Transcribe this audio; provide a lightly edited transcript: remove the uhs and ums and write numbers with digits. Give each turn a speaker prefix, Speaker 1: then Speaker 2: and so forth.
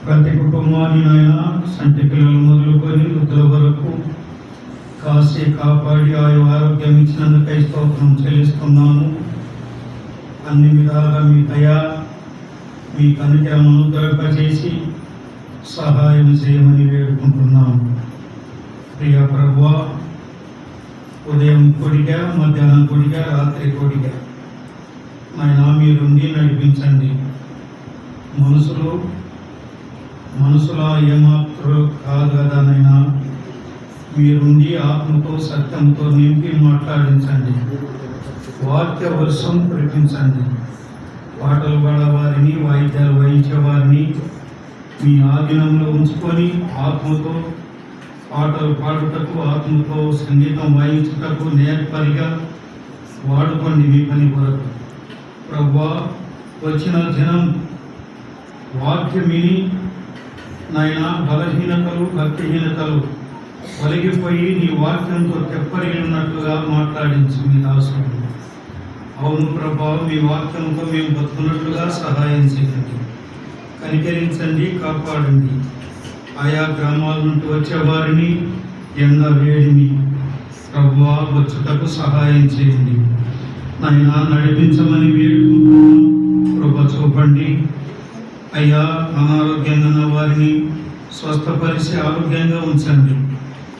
Speaker 1: ప్రతి కుటుంబాన్ని నాయన సంటి పిల్లలు మొదలుకొని వృద్ధుల వరకు కాసి కాపాడి ఆరోగ్యం ఇచ్చినందుకై స్తోత్రం చెల్లిస్తున్నాను. అన్ని విధాలుగా మీ దయా మీ కనికరమును దొరకచేసి సహాయం చేయమని వేడుకుంటున్నాము. ప్రియ ప్రభువా, ఉదయం కొడిగా, మధ్యాహ్నం కొడిగా, రాత్రి కొడిగా నాయన మీరుండి నడిపించండి. మనసులో ఏమాత్రం కాదు కదా నైనా, మీరుండి ఆత్మతో సత్యంతో నింపి మాట్లాడించండి. వాక్య వర్షం కురిపించండి. పాటలు పాడవారిని, వాయిద్యాలు వాయించేవారిని మీ ఆధీనంలో ఉంచుకొని ఆత్మతో పాటలు పాడుటకు, ఆత్మతో సంగీతం వాయించుటకు నేర్పరిగా వాడుకోండి మీ పని కొరకు. ప్రభువా, వచ్చిన జనం వాక్యం విని నాయన బలహీనతలు, భక్తిహీనతలు ఒలిగిపోయి నీ వాక్యంతో తెప్పరిల్లినట్లుగా మాట్లాడించు మీ దాసుడు. అవును ప్రభా, మీ వాక్యంతో మేము బతుకున్నట్లుగా సహాయం చేయండి, కనికరించండి, కాపాడండి. ఆయా గ్రామాల నుండి వచ్చేవారిని ఎండ వేడిని ప్రభువా వచ్చుటకు సహాయం చేయండి. నాయన నడిపించమని వేడుకుంటున్నాం. కృప చూపండి అయ్యా. అనారోగ్యంగా ఉన్న వారిని స్వస్థపరిచి ఆరోగ్యంగా ఉంచండి.